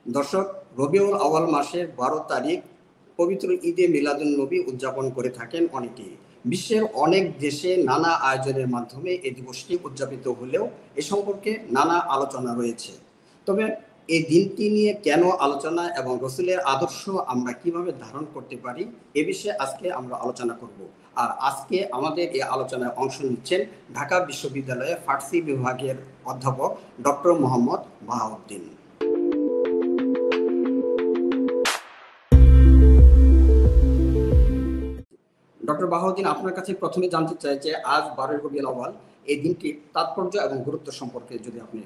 দর্শক, রবিউল আউয়াল মাসের 12 তারিখ পবিত্র ঈদে মিলাদুন্নবী উদযাপন করে থাকেন অনেকেই। বিশ্বের অনেক দেশে নানা আয়োজনের মাধ্যমে এই দিবসটি উদযাপিত হলেও এ সম্পর্কে নানা আলোচনা রয়েছে। তবে এই দিনটি নিয়ে কেন আলোচনা এবং রসুলের আদর্শ আমরা কিভাবে ধারণ করতে পারি, এ বিষয়ে আজকে আমরা আলোচনা করব। আর আজকে আমাদের এই আলোচনায় অংশ নিচ্ছেন ঢাকা বিশ্ববিদ্যালয়ের ফার্সি বিভাগের অধ্যাপক ডক্টর মোহাম্মদ বাহাউদ্দিন। ডক্টর বাহাউদ্দিন, আপনার কাছে প্রথমে জানতে চাই যে আজ 12 রবিউল আউয়াল, এই দিনটির তাৎপর্য এবং গুরুত্ব সম্পর্কে যদি আপনি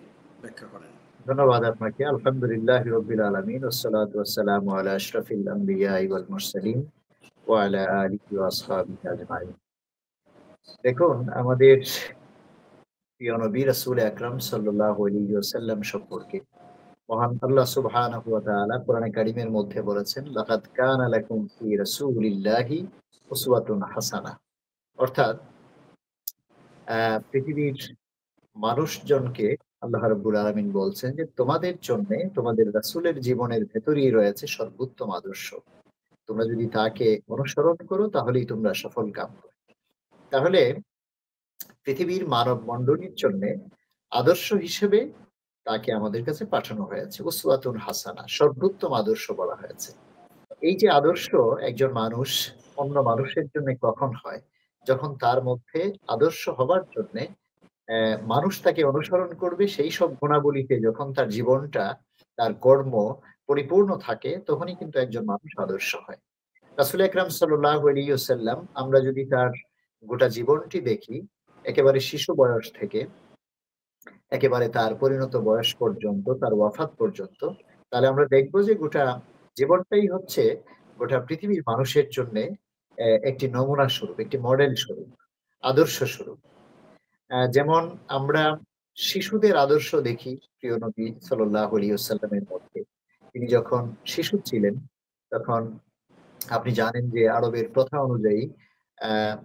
ব্যাখ্যা করেন। ধন্যবাদ আপনাকে। আলহামদুলিল্লাহ রাব্বিল আলামিন ওয়াসসালাতু ওয়াসসালামু আলা আশরাফিল আমবিয়া ওয়াল মুরসালিন ওয়া আলা আলিহি ওয়া আসহাবিহি আজমাইন। দেখুন, আমাদের প্রিয় নবী রাসূল আকরাম সাল্লাল্লাহু আলাইহি ওয়াসাল্লাম সম্পর্কে মহান আল্লাহ সুবহানাহু ওয়া তাআলা কোরআনে কারীমের মধ্যে বলেছেন, লাকাদ কানা লাকুম ফি রাসূলিল্লাহি উসওয়াতুন হাসানাহ। অর্থাৎ পৃথিবীর মানুষজনকে আল্লাহ রাব্বুল আলামিন বলছেন যে তোমাদের জন্য তোমাদের রাসূলের জীবনের ভেতরেই রয়েছে সর্বোত্তম আদর্শ। তোমরা যদি তাকে অনুসরণ করো তাহলেই তোমরা সফল কাম করবে। তাহলে পৃথিবীর মানব মণ্ডলীর জন্য আদর্শ হিসেবে তাকে আমাদের কাছে পাঠানো হয়েছে। উসওয়াতুন হাসানা, সর্বোত্তম আদর্শ বলা হয়েছে। এই যে আদর্শ একজন মানুষ অন্য মানুষের জন্য কখন হয়, যখন তার মধ্যে আদর্শ হবার জন্য মানুষ তাকে অনুসরণ করবে, সেই সব গুণাবলীতে যখন তার জীবনটা, তার কর্ম পরিপূর্ণ থাকে, তখনই কিন্তু একজন মানুষ আদর্শ হয়। রাসূল আকরাম সাল্লাল্লাহু আলাইহি ওয়াসাল্লাম, আমরা যদি তার গোটা জীবনটি দেখি, একেবারে শিশু বয়স থেকে একেবারে তার পরিণত বয়স পর্যন্ত, তার ওয়াফাত পর্যন্ত, তাহলে আমরা দেখব যে গোটা জীবনটাই হচ্ছে গোটা পৃথিবীর মানুষের জন্য একটি নমুনা স্বরূপ, একটি মডেল স্বরূপ, আদর্শ স্বরূপ। যেমন আমরা শিশুদের আদর্শ দেখি প্রিয় নবী সাল্লাল্লাহু আলাইহি ওয়াসাল্লামের মধ্যে। তিনি যখন শিশু ছিলেন, তখন আপনি জানেন যে আরবের প্রথা অনুযায়ী আহ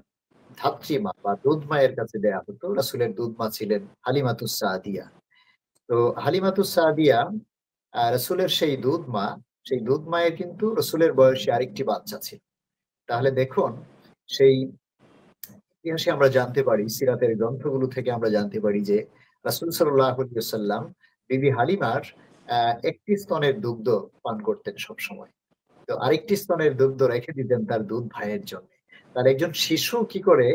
ধাত্রীমা বা দুধ মায়ের কাছে দেয়া হতো। রাসূলের দুধ মা ছিলেন হালিমাতুস সাদিয়া। তো হালিমাতুস সাদিয়া রাসূলের সেই দুধ মায়ের কিন্তু রাসূলের বয়সী আরেকটি বাচ্চা ছিল। তাহলে দেখুন, সেই ইতিহাসে আমরা জানতে পারি, সিরাতের গ্রন্থগুলো থেকে আমরা জানতে পারি যে রাসূল সাল্লাল্লাহু আলাইহি ওয়াসাল্লাম বিবি হালিমার একটি স্তনের দুগ্ধ পান করতেন সব সময়। তো আরেকটি স্তনের দুগ্ধ রেখে দিতেন তার দুধ ভাইয়ের জন্য। তার একজন শিশু কি করে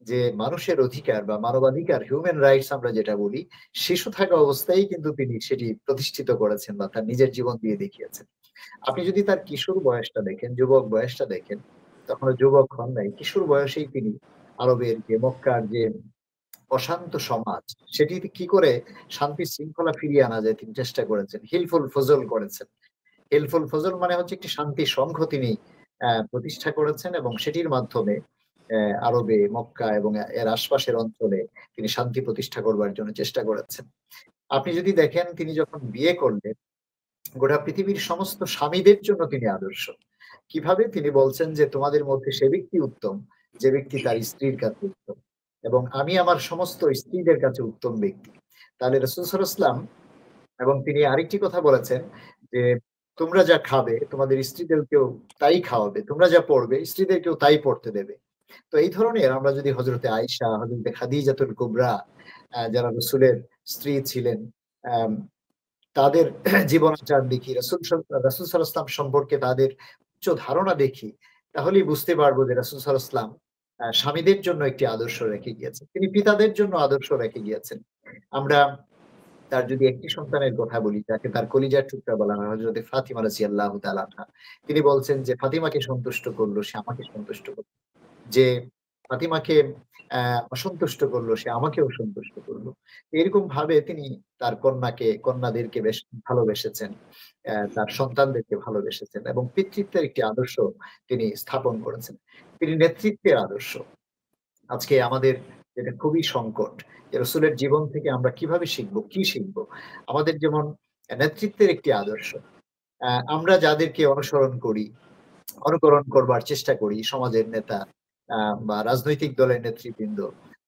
যে মানুষের অধিকার বা মানবাধিকার, হিউম্যান রাইটস আমরা যেটা বলি, শিশু থাকা অবস্থায় কিন্তু তিনি সেটি প্রতিষ্ঠিত করেছেন বা তার নিজের জীবন দিয়ে দেখিয়েছেন। আপনি যদি তার কিশোর বয়সটা দেখেন, যুবক বয়সটা দেখেন, তখনও যুবক হন নাই, কিশোর বয়সেই তিনি আরবের যে মক্কার যে অশান্ত সমাজ, সেটি কি করে শান্তি শৃঙ্খলা ফিরিয়ে আনা যায় তিনি চেষ্টা করেছেন, হিলফুল ফজল করেছেন। হেলফুল ফজল মানে হচ্ছে একটি শান্তি সংঘ তিনি প্রতিষ্ঠা করেছেন, এবং সেটির মাধ্যমে আরবে মক্কা এবং এর আশপাশের অঞ্চলে তিনি শান্তি প্রতিষ্ঠা করবার জন্য চেষ্টা করেছেন। আপনি যদি দেখেন, তিনি যখন বিয়ে করলেন, গোটা পৃথিবীর সমস্ত স্বামীদের জন্য তিনি আদর্শ। কিভাবে তিনি বলছেন যে তোমাদের মধ্যে সে ব্যক্তি উত্তম যে ব্যক্তি তার স্ত্রীর কাছে উত্তম, এবং আমি আমার সমস্ত স্ত্রীদের কাছে উত্তম ব্যক্তি। তাহলে রাসূল সাল্লাল্লাহু আলাইহি ওয়াসাল্লাম, এবং তিনি আরেকটি কথা বলেছেন যে তোমরা যা খাবে তোমাদের স্ত্রীদেরকেও তাই খাওয়াবে, তোমরা যা পড়বে স্ত্রীদেরকেও তাই পড়তে দেবে। তো এই ধরনের আমরা যদি হযরতে আয়েশা, হযরতে খাদিজাতুল কুবরা, যারা রাসূলের স্ত্রী ছিলেন, আম, তাদের জীবনাচার দেখি, রাসূল সাল্লাল্লাহু আলাইহি ওয়াসাল্লাম সম্পর্কে তাদের উচ্চ ধারণা দেখি, তাহলেই বুঝতে পারবো যে রাসূল সাল্লাল্লাহু আলাইহি ওয়াসাল্লাম স্বামীদের জন্য একটি আদর্শ রেখে গিয়েছেন, তিনি পিতাদের জন্য আদর্শ রেখে গিয়েছেন। আমরা তার যদি একটি সন্তানের কথা বলি, যাকে তার কলিজার টুকরা বলা হয়, হযরতে ফাতিমা রাদিয়াল্লাহু তাআলা আনহা, তিনি বলছেন যে ফাতিমাকে সন্তুষ্ট করলো সে আমাকে সন্তুষ্ট করলো, যে ফাতিমাকে অসন্তুষ্ট করলো সে আমাকেও সন্তুষ্ট করলো। এরকম ভাবে তিনি তার কন্যাদেরকে বেশ ভালোবেসেছেন, তার সন্তানদেরকে ভালোবেসেছেন, এবং পিতৃত্বের একটি আদর্শ তিনি স্থাপন করেছেন। তিনি নেতৃত্বের আদর্শ। আজকে আমাদের যেটা খুবই সংকট, যে রসুলের জীবন থেকে আমরা কিভাবে শিখবো, কি শিখবো। আমাদের যেমন নেতৃত্বের একটি আদর্শ, আমরা যাদেরকে অনুসরণ করি, অনুকরণ করবার চেষ্টা করি, সমাজের নেতা বা রাজনৈতিক দলের নেতৃবৃন্দ,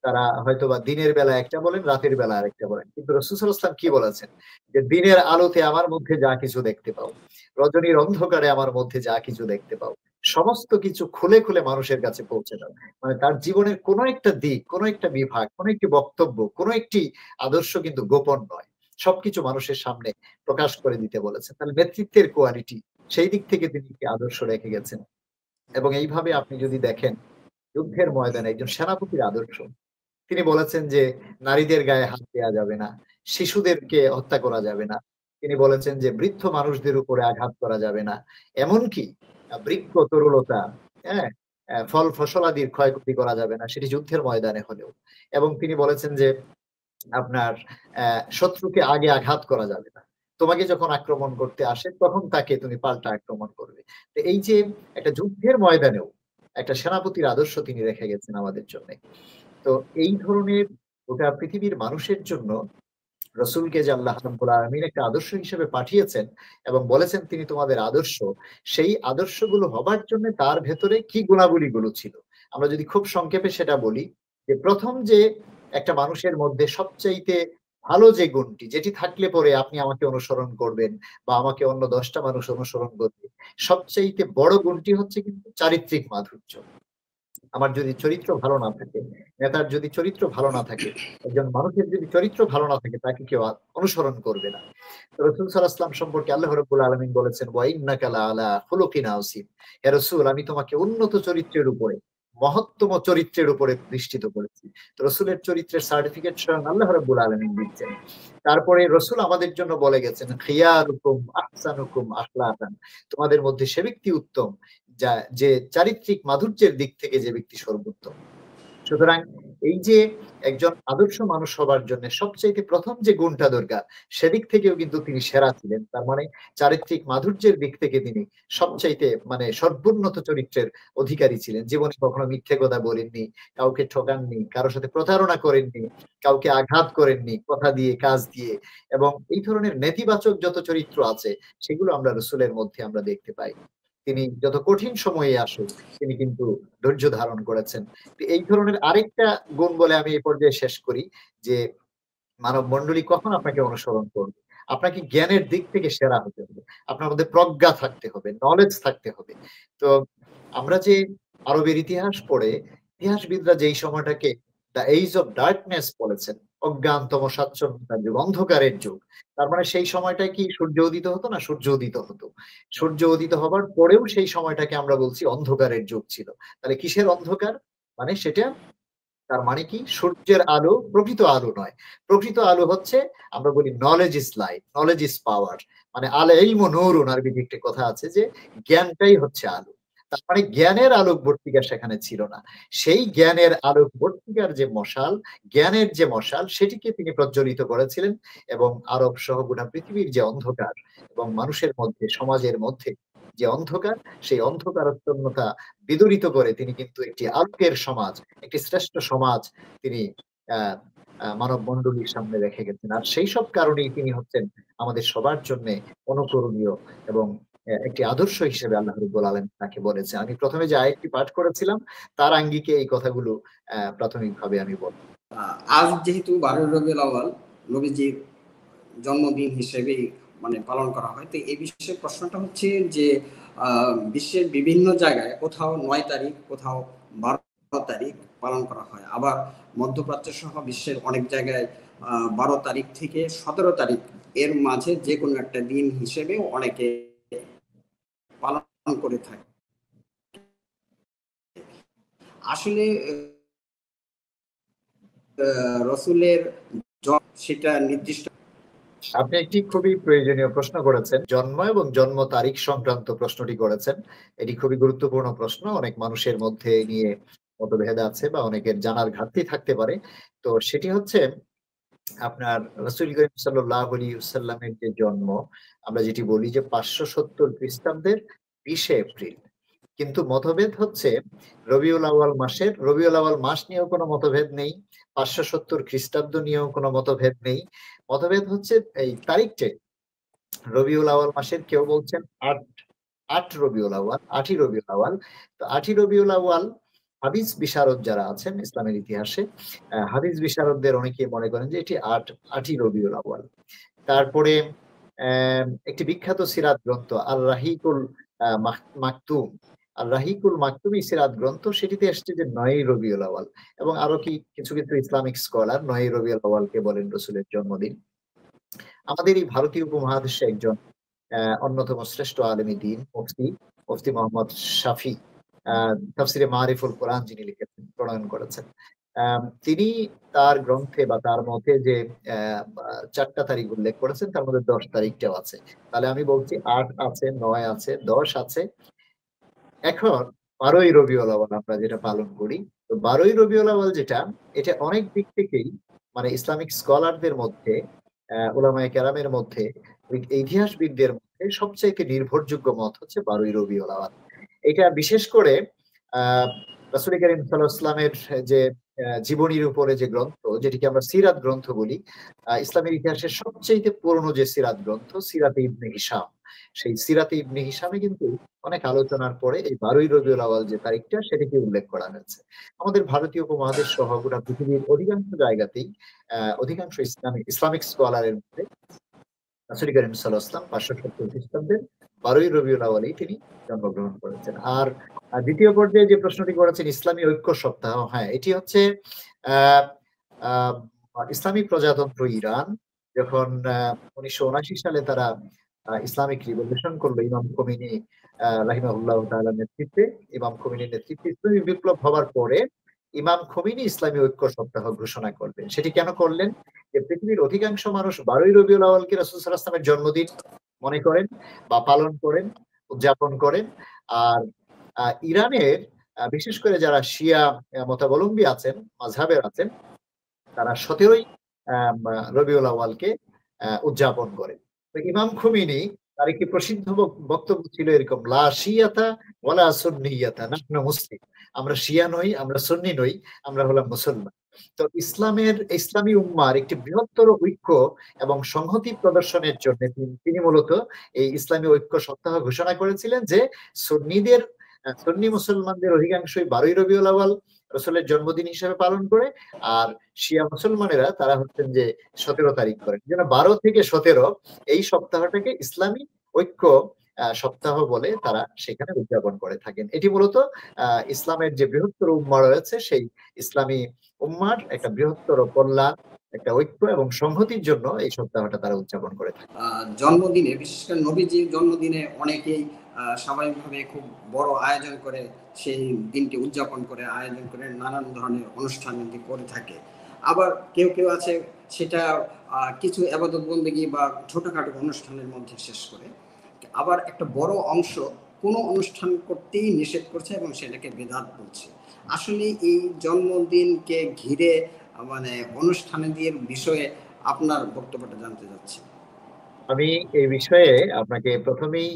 তারা হয়তোবা দিনের বেলা একটা বলেন, রাতের বেলা আরেকটা বলেন, কিন্তু রাসূল সাল্লাল্লাহু আলাইহি ওয়াসাল্লাম কি বলেছেন যে দিনের আলোতে আমার মধ্যে যা কিছু দেখতে পাও, রজনীর অন্ধকারে আমার মধ্যে যা কিছু দেখতে পাও, সমস্ত কিছু খুলে খুলে মানুষের কাছে পৌঁছে দাও। মানে তার জীবনের কোনো একটা দিক, কোনো একটা বিভাগ, কোনো একটি বক্তব্য, কোনো একটি আদর্শ কিন্তু গোপন নয়, সবকিছু মানুষের সামনে প্রকাশ করে দিতে বলেছেন। তাহলে নেতৃত্বের কোয়ালিটি, সেই দিক থেকে তিনি একটি আদর্শ রেখে গেছেন। এবং এইভাবে আপনি যদি দেখেন যুদ্ধের ময়দানে একজন সেনাপতির আদর্শ, তিনি বলেছেন যে নারীদের গায়ে হাত দেওয়া যাবে না, শিশুদেরকে হত্যা করা যাবে না। তিনি বলেছেন যে বৃদ্ধ মানুষদের উপরে আঘাত করা যাবে না। এমনকি বৃক্ষ তরুলতা, হ্যাঁ, ফল ফসলাদির ক্ষয়ক্ষতি করা যাবে না, সেটি যুদ্ধের ময়দানে হলেও। এবং তিনি বলেছেন যে আপনার শত্রুকে আগে আঘাত করা যাবে না। তোমাকে যখন আক্রমণ করতে আসে তখন তাকে তুমি পাল্টা আক্রমণ করবে। তো এই যে একটা যুদ্ধের ময়দানেও একটা সেনাপতির আদর্শ তিনি রেখে গেছেন আমাদের জন্য। তো এই ধরনের গোটা পৃথিবীর মানুষের জন্য রসুলকে যে আল্লাহ রাব্বুল আলামিন একটা আদর্শ হিসেবে পাঠিয়েছেন এবং বলেছেন তিনি তোমাদের আদর্শ, সেই আদর্শগুলো হবার জন্য তার ভেতরে কি গুণাবলীগুলো ছিল। আমরা যদি খুব সংক্ষেপে সেটা বলি, যে প্রথম যে একটা মানুষের মধ্যে সবচাইতে ভালো যে গুণটি, যেটি থাকলে পরে আপনি আমাকে অনুসরণ করবেন বা আমাকে অন্য 10টা মানুষ অনুসরণ করবে, সবচাইতে বড় গুণটি হচ্ছে কিন্তু চারিত্রিক মাধুর্য। আমার যদি চরিত্র ভালো না থাকে, নেতার যদি চরিত্র ভালো না থাকে, একজন মানুষের যদি চরিত্র ভালো না থাকে, তাকে কেউ অনুসরণ করবে না। তো রাসূল সাল্লাল্লাহু আলাইহি ওয়াসাল্লাম সম্পর্কে আল্লাহ রাব্বুল আলামিন বলেছেন, ওয়া ইন্নাকা লাআলা খুলুকিন আযীম। হে রাসূল, আমি তোমাকে উন্নত চরিত্রের উপরে, মহত্তম চরিত্রের উপরে প্রতিষ্ঠিত করেছি। তো রাসূলের চরিত্রের সার্টিফিকেট স্বয়ং আল্লাহ রাব্বুল আলামিন দিচ্ছেন। তারপরে রাসূল আমাদের জন্য বলে গেছেন, খিয়ারুকুম আহসানুকুম আখলাকান। তোমাদের মধ্যে সে ব্যক্তি উত্তম যে চারিত্রিক মাধুর্যের দিক থেকে যে ব্যক্তি সর্বোত্তম। সুতরাং এই যে একজন আদর্শ মানুষ হবার জন্য সবচাইতে প্রথম যে গুণটা দরকার, সেদিক থেকেও কিন্তু তিনি সেরা ছিলেন। তার মানে চারিত্রিক মাধুর্যের দিক থেকে তিনি সবচাইতে মানে সর্বোন্নত চরিত্রের অধিকারী ছিলেন। জীবনে কখনো মিথ্যে কথা বলেননি, কাউকে ঠকাননি, কারোর সাথে প্রতারণা করেননি, কাউকে আঘাত করেননি কথা দিয়ে, কাজ দিয়ে। এবং এই ধরনের নেতিবাচক যত চরিত্র আছে, সেগুলো আমরা রসুলের মধ্যে আমরা দেখতে পাই। তিনি যত কঠিন সময়ে আসুন, তিনি কিন্তু ধৈর্য ধারণ করেছেন। এই ধরনের আরেকটা গুণ বলে আমি এই পর্যায়ে শেষ করি, যে মানব মণ্ডলী কখন আপনাকে অনুসরণ করবে? আপনাকে জ্ঞানের দিক থেকে সেরা হতে হবে, আপনার মধ্যে প্রজ্ঞা থাকতে হবে, নলেজ থাকতে হবে। তো আমরা যে আরবের ইতিহাস পড়ে, ইতিহাসবিদরা যেই সময়টাকে দ্য এইজ অফ ডার্কনেস বলেছেন, অজ্ঞান তমসাচ্ছন্নতার যুগ, অন্ধকারের যুগ। তার মানে সেই সময়টায় কি সূর্য উদিত হতো না? সূর্য উদিত হতো। সূর্য উদিত হবার পরেও সেই সময়টাকে আমরা বলছি অন্ধকারের যুগ ছিল। তাহলে কিসের অন্ধকার? মানে সেটা, তার মানে কি, সূর্যের আলো প্রকৃত আলো নয়। প্রকৃত আলো হচ্ছে, আমরা বলি knowledge is light, knowledge is power. মানে আল ইলমু নূরুন, আরবিতে একটা কথা আছে যে জ্ঞানটাই হচ্ছে আলো। তার মানে জ্ঞানের আলোক বর্তিকা সেখানে ছিল না। সেই জ্ঞানের আলোক বর্তিকার যে মশাল, জ্ঞানের যে মশাল, সেটিকে তিনি প্রজ্বলিত করেছিলেন। এবং আরব সহ গোটা পৃথিবীর যে অন্ধকার এবং মানুষের মধ্যে, সমাজের মধ্যে যে অন্ধকার, সেই অন্ধকারাচ্ছন্নতা বিদূরিত করে তিনি কিন্তু একটি আলোকের সমাজ, একটি শ্রেষ্ঠ সমাজ তিনি আহ মানব মণ্ডলীর সামনে রেখে গেছেন। আর সেই সব কারণেই তিনি হচ্ছেন আমাদের সবার জন্য অনুকরণীয় এবং একটি আদর্শ হিসেবে আল্লাহ রাব্বুল আলামিন তাকে বলেছে। আমি প্রথমে যে আয়াতটি পাঠ করেছিলাম, তার আঙ্গিকে এই কথাগুলো প্রাথমিকভাবে আমি বলব। আজ যেহেতু 12 রবিউল আউয়াল নবীজির জন্মদিন হিসেবেই মানে পালন করা হয়, তো এই বিষয়ে প্রশ্নটা হচ্ছে যে বিশ্বের বিভিন্ন জায়গায় কোথাও 9 তারিখ, কোথাও 12 তারিখ পালন করা হয়। আবার মধ্যপ্রাচ্য সহ বিশ্বের অনেক জায়গায় 12 তারিখ থেকে 17 তারিখ এর মাঝে যে কোনো একটা দিন হিসেবেও অনেকে পালন করে থাকে। আসলে রসুলের সেটা নির্দিষ্ট। আপনি একটি খুবই প্রয়োজনীয় প্রশ্ন করেছেন, জন্ম এবং জন্ম তারিখ সংক্রান্ত প্রশ্নটি করেছেন। এটি খুবই গুরুত্বপূর্ণ প্রশ্ন, অনেক মানুষের মধ্যে নিয়ে মতভেদ আছে বা অনেকের জানার ঘাটতি থাকতে পারে। তো সেটি হচ্ছে, আপনার রাসূল করিম সাল্লাল্লাহু আলাইহি ওয়াসাল্লামের যে জন্ম, আমরা যেটি বলি যে 570 খ্রিস্টাব্দের 20 এপ্রিল। কিন্তু মতভেদ হচ্ছে রবিউল আউয়াল মাসের, রবিউল আউয়াল মাস নিয়েও কোনো মতভেদ নেই, 570 খ্রিস্টাব্দ নিয়েও কোনো মতভেদ নেই। মতভেদ হচ্ছে এই তারিখটা। রবিউল আউয়াল মাসের কেউ বলছেন 8 রবিউল আউয়াল, 8ই রবিউল আউয়াল। তো 8ই রবিউল আউয়াল হাদিস বিশারদ যারা আছেন ইসলামের ইতিহাসে, হাদিস বিশারদদের অনেকে মনে করেন যে এটি 8ই রবিউল আউয়াল। তারপরে একটি বিখ্যাত সিরাত গ্রন্থ আল রাহিকুল মাকতুম, আল রাহিকুল মাকতুমি সিরাত গ্রন্থ, সেটিতে এসছে যে 9ই রবিউল আউয়াল। এবং আরো কিছু কিছু ইসলামিক স্কলার 9ই রবিউল আউয়ালকে বলেন রসুলের জন্মদিন। আমাদের এই ভারতীয় উপমহাদেশে একজন অন্যতম শ্রেষ্ঠ আলেমী দ্বীন মুফতি মোহাম্মদ শাফি তাফসিরে মারিফুল কোরআন যিনি লিখেছেন, প্রণয়ন করেছেন, তিনি তার গ্রন্থে বা তার মতে যে 4টা তারিখ উল্লেখ করেছেন, তার মধ্যে 10 তারিখটাও আছে। তাহলে আমি বলছি 8 আছে, 9 আছে, 10 আছে। এখন 12ই রবিউল আউয়াল আমরা যেটা পালন করি, তো 12ই রবিউল আউয়াল যেটা, এটা অনেক দিক থেকেই মানে ইসলামিক স্কলারদের মধ্যে, উলামায়ে কেরামের মধ্যে, ইতিহাসবিদদের মধ্যে সবচাইতে নির্ভরযোগ্য মত হচ্ছে 12ই রবিউল আউয়াল। এটা বিশেষ করে রাসূল করিম সাল্লাল্লাহু আলাইহি ওয়াসাল্লামের যে জীবনীর উপরে যে গ্রন্থ, যেটিকে আমরা সিরাত গ্রন্থ বলি, ইসলামের ইতিহাসের সবচেয়ে পুরনো যে সিরাত গ্রন্থ সিরাতে ইবনে হিশাম, সেই সিরাতে ইবনে হিশামে কিন্তু অনেক আলোচনার পরে এই 12ই রবিউল আউয়াল যে তারিখটা সেটাকে উল্লেখ করা হয়েছে। আমাদের ভারতীয় উপমহাদেশ সহ গোটা পৃথিবীর অধিকাংশ জায়গাতেই অধিকাংশ ইসলামিক স্কলারের মধ্যে রাসূল করিম সাল্লাল্লাহু আলাইহি ওয়াসাল্লাম 570 খ্রিস্টাব্দের 12ই রবিউল আউয়ালেই তিনি জন্মগ্রহণ করেছেন। আর দ্বিতীয় পর্যায়ে যে প্রশ্নটি করেছেন ইসলামী ঐক্য সপ্তাহ, হ্যাঁ, এটি হচ্ছে আহ আহ ইসলামী প্রজাতন্ত্র ইরান যখন 1979 সালে তারা ইসলামিক রিভলিউশন করলো, ইমাম খোমেনি রাহিমাহুল্লাহ তাআলার নেতৃত্বে, ইমাম খোমেনির নেতৃত্বে ইসলামী বিপ্লব হওয়ার পরে ইমাম খোমেনি ইসলামী ঐক্য সপ্তাহ ঘোষণা করলেন। সেটি কেন করলেন? যে পৃথিবীর অধিকাংশ মানুষ 12ই রবিউল আউয়ালকে রাসূল সাল্লাল্লাহু আলাইহি ওয়াসাল্লামের জন্মদিন মনে করেন বা পালন করেন, উদযাপন করেন। আর ইরানের বিশেষ করে যারা শিয়া মতাবলম্বী আছেন, মাযহাবের আছেন, তারা 17ই রবিউল আউয়ালকে উদযাপন করে। তো ইমাম খোমেনি তার একটি প্রসিদ্ধ বক্তব্য ছিল এরকম, লা শিয়াতা ওয়ালা সুন্নিয়াতা নাহনু মুসলিম, আমরা শিয়া নই, আমরা সুন্নি নই, আমরা হলাম মুসলমান। তো ইসলামী উম্মার একটি বৃহত্তর ঐক্য এবং সংহতি প্রদর্শনের জন্য তিনি মূলত এই ইসলামী ঐক্য সপ্তাহ ঘোষণা করেছিলেন, যে সুন্নি মুসলমানদের অধিকাংশই 12ই রবিউল আউয়াল রাসূলের জন্মদিন হিসেবে পালন করে, আর শিয়া মুসলমানেরা তারা হচ্ছেন যে 17 তারিখ করেন। যেন 12 থেকে 17 এই সপ্তাহটাকে ইসলামী ঐক্য সপ্তাহ বলে তারা সেখানে উদযাপন করে থাকেন। এটি মূলত ইসলামের যে বৃহত্তর উম্মাহ রয়েছে সেই ইসলামী উম্মার একটা বৃহত্তর কল্যাণ, একটা ঐক্য এবং সংহতির জন্য এই সপ্তাহটা তারা উদযাপন করে থাকে। জন্মদিনে, বিশেষ করে নবীজির জন্মদিনে অনেকেই স্বাভাবিকভাবে খুব বড় আয়োজন করে সেই দিনটি উদযাপন করে, আয়োজন করে নানান ধরনের অনুষ্ঠান করে থাকে। আবার কেউ কেউ আছে সেটা কিছু ইবাদত বন্দেগী বা ছোটখাটো অনুষ্ঠানের মধ্যে শেষ করে। আবার একটা বড় অংশ কোনো অনুষ্ঠান করতেই নিষেধ করছে এবং সেটাকে বেদাত বলছে। আসলে এই জন্মদিনকে ঘিরে মানে অনুষ্ঠানের বিষয়ে আপনার বক্তব্যটা জানতে চাচ্ছি। আমি এই বিষয়ে আপনাকে প্রথমেই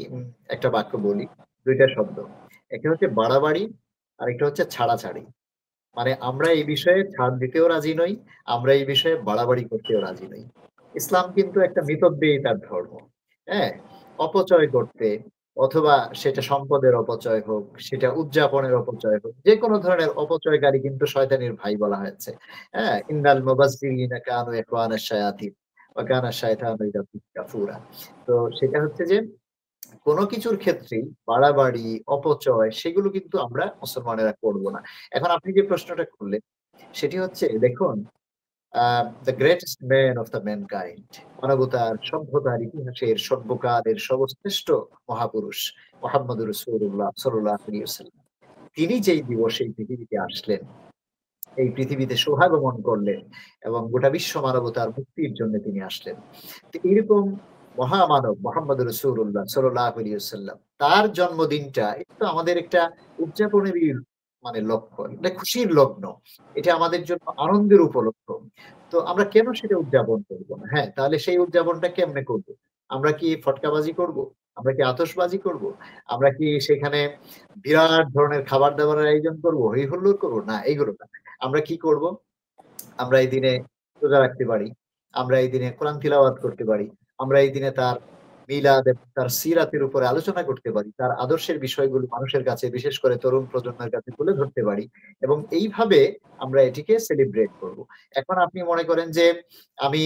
একটা বাক্য বলি, 2টা শব্দ। একটা হচ্ছে বাড়াবাড়ি, আর একটা হচ্ছে ছাড়াছাড়ি। মানে আমরা এই বিষয়ে ছাড় দিতেও রাজি নই, আমরা এই বিষয়ে বাড়াবাড়ি করতেও রাজি নই। ইসলাম কিন্তু একটা মিতব্যয়িতার ধর্ম। হ্যাঁ, অপচয় করতে, অথবা সেটা সম্পদের অপচয় হোক, সেটা উদযাপনের অপচয় হোক, যে কোনো ধরনের অপচয়কারী কিন্তু শয়তানের ভাই বলা হয়েছে। হ্যাঁ, ইন্নাল মুবাজ্জিরিনা কানু ইখওয়ানাশ শায়াতিন ওয়া কানা শায়তানু লিরাব্বিহি কাফুরা। তো সেটা হচ্ছে যে কোনো কিছুর ক্ষেত্রেই বাড়াবাড়ি, অপচয় সেগুলো কিন্তু আমরা মুসলমানেরা করব না। এখন আপনি যে প্রশ্নটা করলেন সেটি হচ্ছে, দেখুন, the greatest man of the mankind, মানবতার সভ্যতার ইতিহাসের সর্বকালের সর্বশ্রেষ্ঠ মহাপুরুষ মুহাম্মদুর রাসূলুল্লাহ সাল্লাল্লাহু আলাইহি ওয়াসাল্লাম, তিনি যেই দিবসে এই পৃথিবীতে আসলেন, এই পৃথিবীতে শুভাগমন করলেন এবং গোটা বিশ্ব মানবতার মুক্তির জন্য তিনি আসলেন। তো এইরকম মহামানব মুহাম্মদুর রাসূলুল্লাহ সাল্লাল্লাহু আলাইহি ওয়াসাল্লাম, তার জন্মদিনটা একটু আমাদের একটা উদযাপনেরই মানে লক্ষ্য, এটা খুশির লগ্ন, এটা আমাদের জন্য আনন্দের উপলক্ষ। তো আমরা কেন সেটা উদযাপন করব না? হ্যাঁ, তাহলে সেই উদযাপনটা কেমনে করব? আমরা কি ফটকাবাজি করব? আমরা কি আতশবাজি করব? আমরা কি সেখানে বিরাট ধরনের খাবার দাবারের আয়োজন করব, হই হুল্লোড় করব? না, এইগুলো না। আমরা কি করব? আমরা এই দিনে রোজা রাখতে পারি, আমরা এই দিনে কোরআন তিলাওয়াত করতে পারি, আমরা এই দিনে তার মিলাদ এবং তার সিরাতের উপরে আলোচনা করতে পারি, তার আদর্শের বিষয়গুলো মানুষের কাছে, বিশেষ করে তরুণ প্রজন্মের কাছে তুলে ধরতে পারি, এবং এইভাবে আমরা এটিকে সেলিব্রেট করব। এখন আপনি মনে করেন যে আমি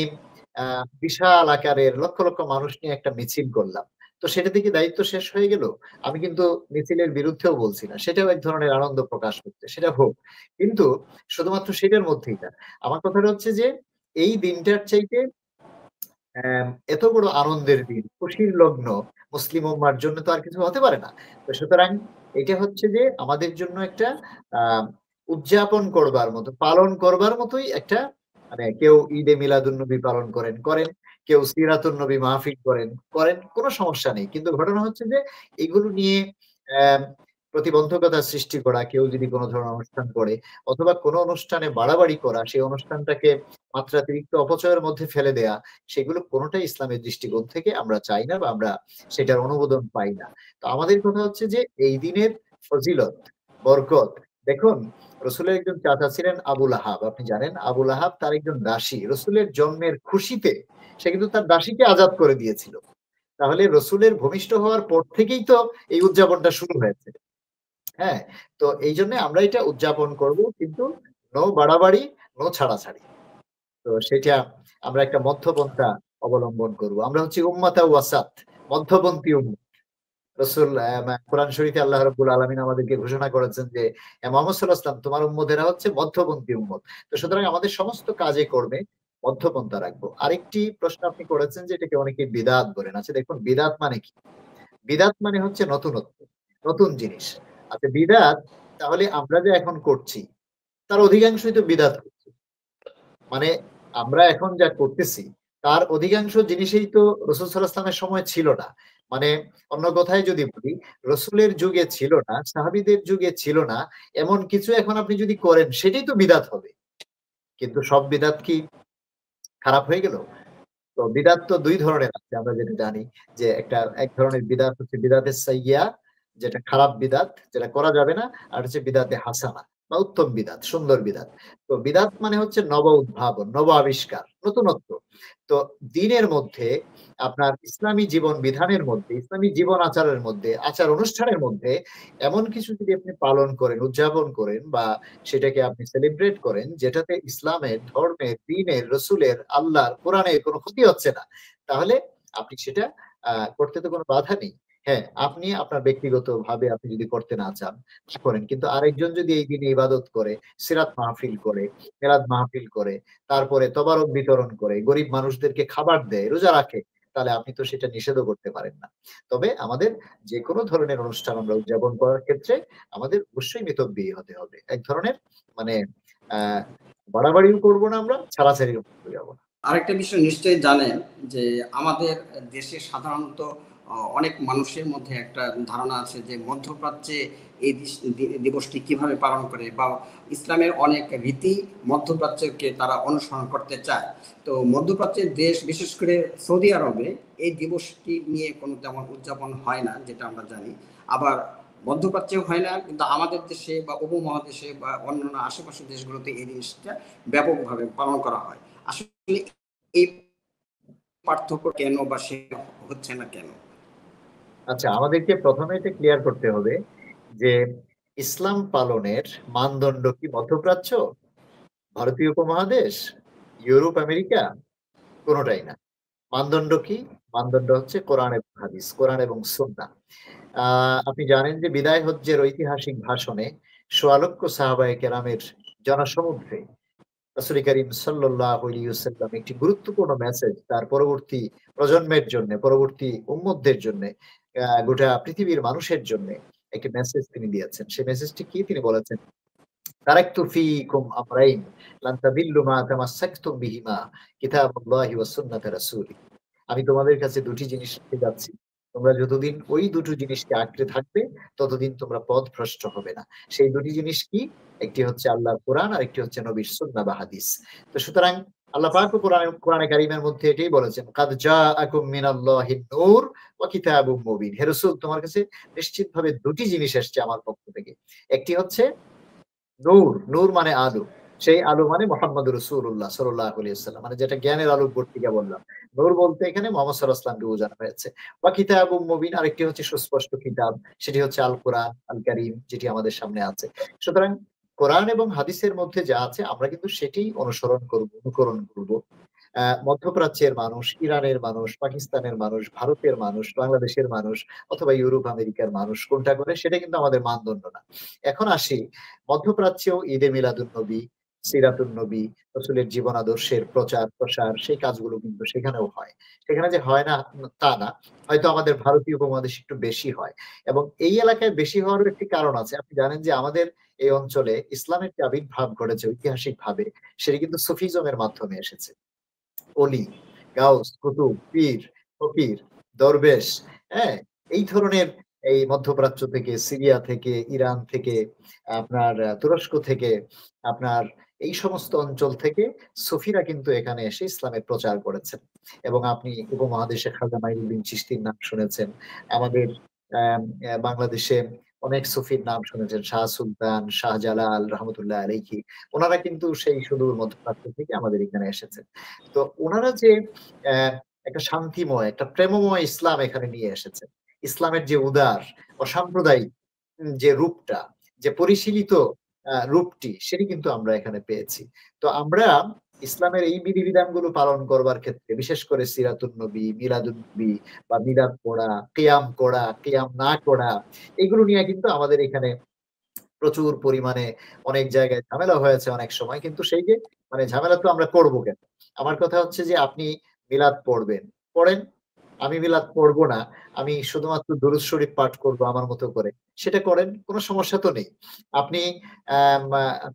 বিশাল আকারের লক্ষ লক্ষ মানুষ নিয়ে একটা মিছিল করলাম, তো সেটা থেকে দায়িত্ব শেষ হয়ে গেল? আমি কিন্তু মিছিলের বিরুদ্ধেও বলছি না, সেটাও এক ধরনের আনন্দ প্রকাশ করতে, সেটা হোক, কিন্তু শুধুমাত্র সেটার মধ্যেই না। আমার কথাটা হচ্ছে যে এই দিনটার চাইতে এত বড় আনন্দের দিন, খুশির লগ্ন মুসলিম উম্মার জন্য তো আর কিছু হতে পারে না। তো সুতরাং এটা হচ্ছে যে আমাদের জন্য একটা আহ উদযাপন করবার মতো, পালন করবার মতোই একটা, মানে কেউ ঈদে মিলাদুন নবী পালন করেন করেন, কেউ সিরাতুন নবী মাহফিল করেন করেন, কোনো সমস্যা নেই। কিন্তু ঘটনা হচ্ছে যে এগুলো নিয়ে আহ প্রতিবন্ধকতা সৃষ্টি করা, কেউ যদি কোনো ধরনের অনুষ্ঠান করে অথবা কোনো অনুষ্ঠানে বাড়াবাড়ি করা, সেই অনুষ্ঠানটাকে মাত্রাতিরিক্ত অপচয়ের মধ্যে ফেলে দেয়া, সেগুলো কোনোটাই ইসলামের দৃষ্টিকোণ থেকে আমরা চাই না বা আমরা সেটার অনুমোদন পাই না। তো আমাদের কথা হচ্ছে যে এই দিনের ফজিলত, বরকত, দেখুন রসুলের একজন চাচা ছিলেন আবুল আহাব, আপনি জানেন আবুল আহাব তার একজন দাসী, রসুলের জন্মের খুশিতে সে কিন্তু তার দাসীকে আজাদ করে দিয়েছিল। তাহলে রসুলের ভূমিষ্ঠ হওয়ার পর থেকেই তো এই উদযাপনটা শুরু হয়েছে। হ্যাঁ, তো এই জন্য আমরা এটা উদযাপন করব, কিন্তু নো বাড়াবাড়ি, নো ছাড়াছাড়ি। তো সেটা আমরা একটা মধ্যপন্থা অবলম্বন করব। আমরা হচ্ছে উম্মাতা ওয়াসাত, মধ্যপন্থী উম্মত। রসুল কোরআন শরীফে আল্লাহ রাব্বুল আলামিন আমাদেরকে ঘোষণা করেছেন যে মুহাম্মদ সাল্লাল্লাহু আলাইহি ওয়াসাল্লাম তোমার উম্মতেরা হচ্ছে মধ্যপন্থী উম্মত। তো সুতরাং আমাদের সমস্ত কাজে কর্মে মধ্যপন্থা রাখবো। আরেকটি প্রশ্ন আপনি করেছেন যে এটাকে অনেকে বিদআত বলেন। আচ্ছা দেখুন, বিদআত মানে কি? বিদআত মানে হচ্ছে নতুনত্ব, নতুন জিনিস। আচ্ছা বিদআত, তাহলে আমরা যে এখন করছি তার অধিকাংশই তো বিদআত করছি। মানে আমরা এখন যা করতেছি তার অধিকাংশ জিনিসই তো রসুল সাল্লাল্লাহু আলাইহি ওয়াসাল্লামের সময় ছিল না। মানে অন্য কথায় যদি বলি, রসুলের যুগে ছিল না, সাহাবীদের যুগে ছিল না এমন কিছু এখন আপনি যদি করেন সেটাই তো বিদআত হবে। কিন্তু সব বিদআত কি খারাপ হয়ে গেল? তো বিদআত তো দুই ধরনের আছে, আমরা যেটা জানি যে এক ধরনের বিদআত হচ্ছে বিদআতে সাইয়্যা, যেটা খারাপ বিদআত, যেটা করা যাবে না, আর হচ্ছে বিদআতে হাসানা বা উত্তম বিদআত, সুন্দর বিদআত। তো বিদআত মানে হচ্ছে নব উদ্ভাবন, নব আবিষ্কার, নতুনত্ব। তো দ্বীনের মধ্যে, আপনার ইসলামী জীবন বিধানের মধ্যে, ইসলামী জীবন আচারের মধ্যে, আচার অনুষ্ঠানের মধ্যে এমন কিছু যদি আপনি পালন করেন, উদযাপন করেন বা সেটাকে আপনি সেলিব্রেট করেন যেটাতে ইসলামের, ধর্মের, দ্বীনের, রসুলের, আল্লাহর, কোরআনের কোনো ক্ষতি হচ্ছে না, তাহলে আপনি সেটা করতে তো কোনো বাধা নেই। হ্যাঁ, আপনি আপনার ব্যক্তিগত ভাবে আপনি যদি করতে না চান করেন, কিন্তু আরেকজন যদি এই দিনে ইবাদত করে, সিরাত মাহফিল করে, মিলাদ মাহফিল করে, তারপরে তবারক বিতরণ করে, গরিব মানুষদেরকে খাবার দেয়, রোজা রাখে, তাহলে আপনি তো সেটা নিষেধও করতে পারেন না। তবে আমাদের যে কোনো ধরনের অনুষ্ঠান আমরা উদযাপন করার ক্ষেত্রে আমাদের অবশ্যই মিতব্যয়ী হতে হবে। এক ধরনের, মানে আহ বাড়াবাড়িও করবো না, আমরা ছাড়াছাড়িও যাবো না। আরেকটা বিষয় নিশ্চয়ই জানেন যে আমাদের দেশে সাধারণত অনেক মানুষের মধ্যে একটা ধারণা আছে যে মধ্যপ্রাচ্যে এই দিবসটি কিভাবে পালন করে, বা ইসলামের অনেক রীতি মধ্যপ্রাচ্যকে তারা অনুসরণ করতে চায়। তো মধ্যপ্রাচ্যের দেশ, বিশেষ করে সৌদি আরবে, এই দিবসটি নিয়ে কোনো তেমন উদযাপন হয় না, যেটা আমরা জানি। আবার মধ্যপ্রাচ্যেও হয় না, কিন্তু আমাদের দেশে বা উপমহাদেশে বা অন্যান্য আশেপাশের দেশগুলোতে এই জিনিসটা ব্যাপকভাবে পালন করা হয়। আসলে এই পার্থক্য কেন, বা সে হচ্ছে না কেন? আচ্ছা, আমাদেরকে প্রথমে এটা ক্লিয়ার করতে হবে যে ইসলাম পালনের মানদণ্ড কি মধ্যপ্রাচ্য, ভারতীয় উপমহাদেশ, ইউরোপ, আমেরিকা? কোনোটাই না। মানদণ্ড কি? মানদণ্ড হচ্ছে কোরআন এবং হাদিস, কোরআন এবং সুন্নাহ। আপনি জানেন যে বিদায় হজ্জের ঐতিহাসিক ভাষণে সোয়া লক্ষ সাহাবায়ে কেরামের জনসমুদ্রে রাসূল করিম সাল্লাল্লাহু আলাইহি ওয়াসাল্লাম একটি গুরুত্বপূর্ণ মেসেজ তার পরবর্তী প্রজন্মের জন্য, পরবর্তী উম্মতদের জন্য, গোটা পৃথিবীর মানুষের জন্য একটি মেসেজ তিনি দিয়েছেন। সেই মেসেজটি কি? তিনি বলেছেন, তারাকতু ফীকুম আমরাইন লান তাদিল্লু মা তামাসসাকতুম বিহিমা কিতাবুল্লাহি ওয়া সুন্নাত রাসূলি। আমি তোমাদের কাছে দুটি জিনিস রেখে যাচ্ছি, তোমরা যতদিন ওই দুটো জিনিসকে আঁকড়ে থাকবে ততদিন তোমরা পথভ্রষ্ট হবে না। সেই দুটি জিনিস কি? একটি হচ্ছে আল্লাহর কোরআন, আর একটি হচ্ছে নবীর সুন্নাহ বা হাদিস। তো সুতরাং আল্লাহ পাক কোরআনে কারীমের মধ্যে এটাই বলেছেন, কাদ জাআকুম মিনাল্লাহি নূর ওয়া কিতাবুম মুবিন। হে রাসূল, তোমার কাছে নিশ্চিতভাবে দুটি জিনিস এসেছে আমার পক্ষ থেকে। একটি হচ্ছে নূর, নূর মানে আলো, সেই আলো মানে মোহাম্মদ রসুল্লাহ সাল্লাল্লাহু আলাইহি ওয়াসাল্লাম, মানে যেটা জ্ঞানের আলো বর্তিকা বললাম। নূর বলতে এখানে মোহাম্মদ সাল্লাল্লাহু আলাইহি ওয়াসাল্লামকে বোঝানো হয়েছে। বা কিতাবুম মুবিন, আরেকটি হচ্ছে সুস্পষ্ট কিতাব, সেটি হচ্ছে আল কোরআন আল কারীম, যেটি আমাদের সামনে আছে। সুতরাং কোরআন এবং হাদিসের মধ্যে যা আছে আমরা কিন্তু সেটি অনুসরণ করব, অনুকরণ করব। মধ্যপ্রাচ্যের মানুষ, ইরানের মানুষ, পাকিস্তানের মানুষ, ভারতের মানুষ, বাংলাদেশের মানুষ অথবা ইউরোপ আমেরিকার মানুষ কোনটা করে সেটা কিন্তু আমাদের মানদণ্ড না। এখন আসি, মধ্যপ্রাচ্যেও ঈদে মিলাদুন নবী, সিরাতুন নবী, রসুলের জীবন আদর্শের প্রচার প্রসার, সেই কাজগুলো কিন্তু সেখানেও হয়। সেখানে যে হয় না তা না, হয়তো আমাদের ভারতীয় উপমহাদেশে একটু বেশি হয়। এবং এই এলাকায় বেশি হওয়ার একটি কারণ আছে। আপনি জানেন যে আমাদের এই অঞ্চলে ইসলামের যে আবির্ভাব ঘটেছে ঐতিহাসিক ভাবে, সেটি কিন্তু সুফিজমের মাধ্যমে এসেছে। অলি, গাউস, কুতুব, পীর, ফকির, দরবেশ, হ্যাঁ, এই ধরনের, এই মধ্যপ্রাচ্য থেকে, সিরিয়া থেকে, ইরান থেকে, আপনার তুরস্ক থেকে, আপনার এই সমস্ত অঞ্চল থেকে সুফিরা কিন্তু এখানে এসে ইসলামের প্রচার করেছেন। এবং আপনি উপমহাদেশে খাজা মাইনুদ্দিন চিশতির নাম শুনেছেন। আমাদের বাংলাদেশে অনেক সুফির নাম শুনেছেন, শাহ সুলতান, শাহজালাল রহমতুল্লাহ আলাইহি। ওনারা কিন্তু সেই সুদূর মধ্যপ্রাচ্য থেকে আমাদের এখানে এসেছেন। তো ওনারা যে আহ, একটা শান্তিময়, একটা প্রেমময় ইসলাম এখানে নিয়ে এসেছেন, ইসলামের যে উদার অসাম্প্রদায়িক যে রূপটা, যে পরিশীলিত রূপটি, সেটি কিন্তু আমরা এখানে পেয়েছি। তো আমরা ইসলামের এই বিধিবিধানগুলো পালন করবার ক্ষেত্রে, বিশেষ করে সিরাতুন নবী, মিলাদুন নবী, বা মিলাদ পড়া, কিয়াম করা, কিয়াম না করা, এগুলো নিয়ে কিন্তু আমাদের এখানে প্রচুর পরিমাণে অনেক জায়গায় ঝামেলা হয়েছে অনেক সময়। কিন্তু সেই যে, মানে ঝামেলা তো আমরা করবো কেন? আমার কথা হচ্ছে যে আপনি মিলাদ পড়বেন, পড়েন। আমি মিলাদ পড়বো না, আমি শুধুমাত্র দুরূদ শরীফ পাঠ করবো আমার মতো করে, সেটা করেন, কোনো সমস্যা তো নেই। আপনি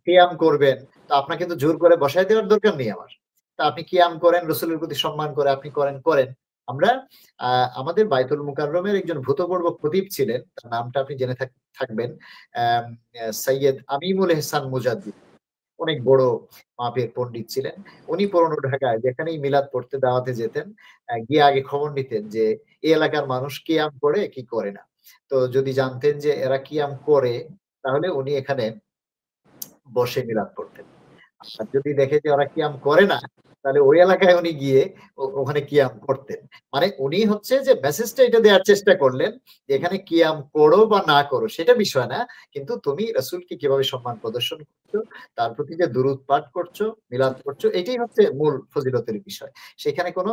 কিয়াম করবেন, তো আপনাকে কিন্তু জোর করে বসায় দেওয়ার দরকার নেই আমার। তা আপনি কিয়াম করেন, রসুলের প্রতি সম্মান করে আপনি করেন করেন। আমরা আমাদের বাইতুল মুকাররমের একজন ভূতপূর্ব খতিব ছিলেন, তার নামটা আপনি জেনে থাকবেন, আহ, সৈয়দ আমিমুল এহসান মুজাদ্দিদ। অনেক বড় মাপের পণ্ডিত ছিলেন। উনি পুরনো ঢাকায় যেখানেই মিলাদ পড়তে দাওয়াতে যেতেন, গিয়ে আগে খবর নিতেন যে এই এলাকার মানুষ কিয়াম করে কি করে না। তো যদি জানতেন যে এরা কিয়াম করে, তাহলে উনি এখানে বসে মিলাদ পড়তেন। আর যদি দেখে যে ওরা কিয়াম করে না, তাহলে ওই এলাকায় উনি গিয়ে ওখানে কিয়াম করতেন। মানে উনি হচ্ছে যে মেসেজটা এটা দেওয়ার চেষ্টা করলেন যে এখানে কিয়াম করো বা না করো সেটা বিষয় না, কিন্তু তুমি রাসূলকে কিভাবে সম্মান প্রদর্শন করছো, তার প্রতি যে দুরূদ পাঠ করছো, মিলাদ করছো, এটাই হচ্ছে মূল ফজিলতের বিষয়। সেখানে কোনো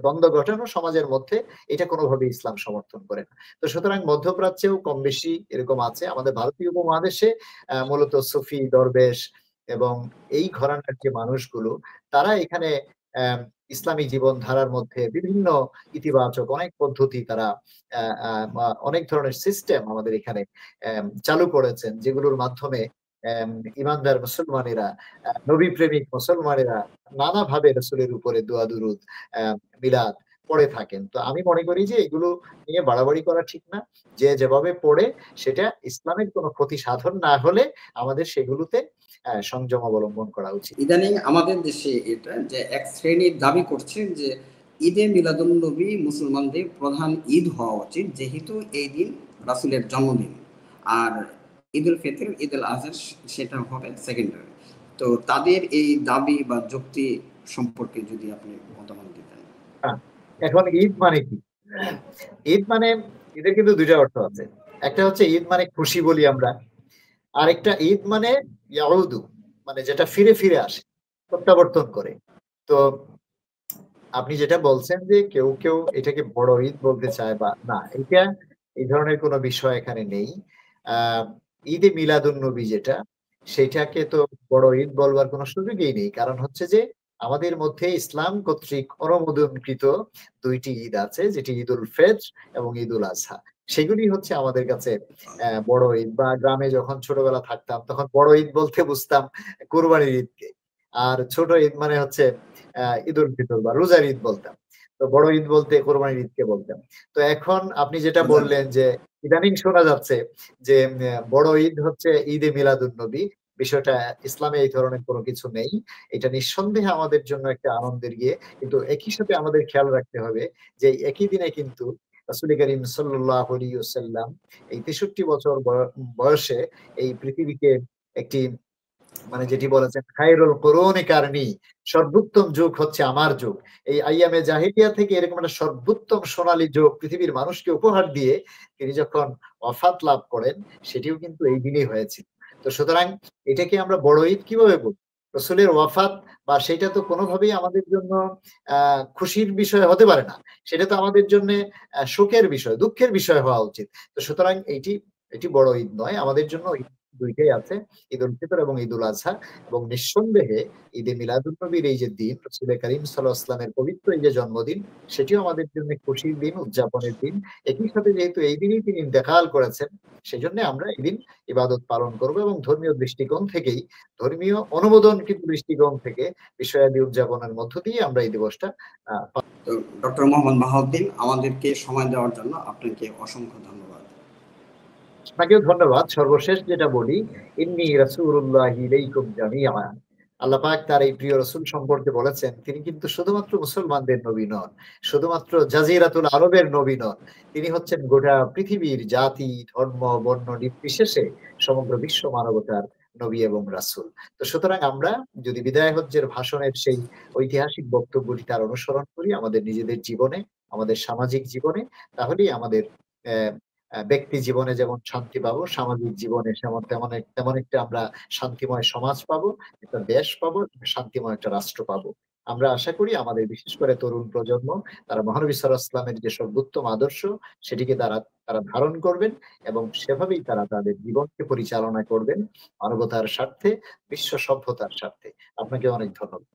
দ্বন্দ্ব ঘটানো সমাজের মধ্যে, এটা কোনোভাবে ইসলাম সমর্থন করে না। তো সুতরাং মধ্যপ্রাচ্যেও কম বেশি এরকম আছে। আমাদের ভারতীয় উপমহাদেশে মূলত সুফি, দরবেশ এবং এই ঘরানার যে মানুষগুলো, তারা এখানে আহ, ইসলামী জীবনধারার মধ্যে বিভিন্ন ইতিবাচক অনেক পদ্ধতি, তারা অনেক ধরনের সিস্টেম আমাদের এখানে চালু করেছেন, যেগুলোর মাধ্যমে ইমানদার মুসলমানেরা, নবী প্রেমিক মুসলমানেরা নানাভাবে রসুলের উপরে দোয়া দুরুদ, মিলাদ পড়ে থাকেন। তো আমি মনে করি যে এগুলো নিয়ে বাড়াবাড়ি করা ঠিক না। যে যেভাবে পড়ে, সেটা ইসলামের কোনো ক্ষতি সাধন না হলে আমাদের সেগুলোতে সংযম অবলম্বন করা উচিত। ইদানিং আমাদের দেশে এটা যে এক শ্রেণীর দাবি করছে যে ঈদে মিলাদুন্নবী মুসলমানদের প্রধান ঈদ হওয়া উচিত, যেহেতু এই দিন রাসূলের জন্মদিন। আর ঈদুল ফিতর, ঈদুল আজহা সেটা হবে সেকেন্ডারি। তো তাদের এই দাবি বা যুক্তি সম্পর্কে যদি আপনি মতামত দিতেন। হ্যাঁ, এখন ঈদ মানে কি? ঈদ মানে, ঈদের কিন্তু দুইটা অর্থ আছে। একটা হচ্ছে ঈদ মানে খুশি বলি আমরা, আর একটা ঈদ মানে ইয়াউদু, মানে যেটা ফিরে ফিরে আসে, প্রত্যাবর্তন করে। তো আপনি যেটা বলছেন যে কেউ কেউ এটাকে বড় ঈদ বলতে চায় বা না, এটা এই ধরনের কোনো বিষয় এখানে নেই। আহ ঈদে মিলাদুন নবী যেটা, সেটাকে তো বড় ঈদ বলবার কোনো সুযোগই নেই। কারণ হচ্ছে যে আমাদের মধ্যে ইসলাম কর্তৃক অনুমোদনকৃত দুইটি ঈদ আছে, যেটি ঈদ উল ফিতর এবং ঈদ উল আজহা। সেগুলি হচ্ছে আমাদের কাছে বড় ঈদ। বা গ্রামে যখন ছোটবেলা থাকতাম, তখন বড় ঈদ বলতে বুঝতাম কোরবানির ঈদকে। আর ছোট ঈদ মানে হচ্ছে ঈদ উল ফিতর বা রোজার ঈদ বলতাম। তো বড় ঈদ বলতে কোরবানির ঈদকে বলতাম। তো এখন আপনি যেটা বললেন যে ইদানিং শোনা যাচ্ছে যে বড় ঈদ হচ্ছে ঈদে মিলাদুন নবী, বিষয়টা ইসলামে এই ধরনের কোনো কিছু নেই। এটা নিঃসন্দেহে আমাদের জন্য একটা আনন্দের ইয়ে, কিন্তু একই সাথে আমাদের খেয়াল রাখতে হবে যে একই দিনে কিন্তু রাসূল করিম সাল্লাল্লাহু আলাইহি ওয়াসাল্লাম এই 63 বছর বয়সে এই পৃথিবীকে একটি মানে যেটি বলেছেন খায়রুল কুরুনি কারনি, সর্বোত্তম যুগ হচ্ছে আমার যুগ। এই আইয়ামে জাহিলিয়া থেকে এরকম একটা সর্বোত্তম সোনালী যুগ পৃথিবীর মানুষকে উপহার দিয়ে তিনি যখন ওয়াফাত লাভ করেন, সেটিও কিন্তু এই দিনেই হয়েছিল। তো সুতরাং এটাকে আমরা বড় ঈদ কিভাবে বলব? রাসূলের ওয়াফাত বা সেটা তো কোনোভাবেই আমাদের জন্য খুশির বিষয় হতে পারে না। সেটা তো আমাদের জন্যে শোকের বিষয়, দুঃখের বিষয় হওয়া উচিত। তো সুতরাং এটি বড় ঈদ নয়। আমাদের জন্য ঈদ ২ টাই আছে। ঈদুল ফিতর এবং ঈদুল আযহা, এবং নিঃসন্দেহে ঈদে মিলাদুন্নবীর এই যে দিন, রাসূল করিম সাল্লাল্লাহু আলাইহি ওয়াসাল্লামের পবিত্র এই যে জন্মদিন, সেটিও আমাদের জন্য খুশির দিন, উদযাপনের দিন। একই সাথে যেহেতু এই দিনেই তিনি ইন্তেকাল করেছেন, সেজন্য আমরা এদিন ইবাদত পালন করব এবং ধর্মীয় দৃষ্টিকোণ থেকেই, ধর্মীয় অনুমোদন কিন্তু দৃষ্টিকোণ থেকে বিষয়াদি উদযাপনের মধ্য দিয়ে আমরা এই দিবসটা আ তো ডক্টর মোহাম্মদ বাহাউদ্দিন, আমাদেরকে সময় দেওয়ার জন্য আপনাকে অসংখ্য ধন্যবাদ। আপনাকেও ধন্যবাদ। সর্বশেষ যেটা বলি, ইন্নী রাসূলুল্লাহি ইলাইকুম জামিআ। আল্লাহ পাক তার এই প্রিয় রাসূল সম্পর্কে বলেছেন, তিনি কিন্তু শুধুমাত্র মুসলমানদের নবী নন, শুধুমাত্র জাজিরাতুল আরবের নবী নন। তিনি হচ্ছেন গোটা পৃথিবীর জাতি, ধর্ম, বর্ণ নির্বিশেষে সমগ্র বিশ্ব মানবতার নবী এবং রাসূল। তো সুতরাং আমরা যদি বিদায় হজ্জের ভাষণের সেই ঐতিহাসিক বক্তব্যটি তার অনুসরণ করি আমাদের নিজেদের জীবনে, আমাদের সামাজিক জীবনে, তাহলেই আমাদের অ্যা ব্যক্তি জীবনে যেমন শান্তি পাবো, সামাজিক জীবনে তেমন একটা আমরা শান্তিময় সমাজ পাবো, একটা দেশ পাবো, শান্তিময় একটা রাষ্ট্র পাবো। আমরা আশা করি আমাদের বিশেষ করে তরুণ প্রজন্ম তারা মহানবী সাল্লাল্লাহু আলাইহি ওয়াসাল্লামের যে সর্বোত্তম আদর্শ সেটিকে তারা ধারণ করবেন এবং সেভাবেই তারা তাদের জীবনকে পরিচালনা করবেন মানবতার স্বার্থে, বিশ্ব সভ্যতার স্বার্থে। আপনাকে অনেক ধন্যবাদ।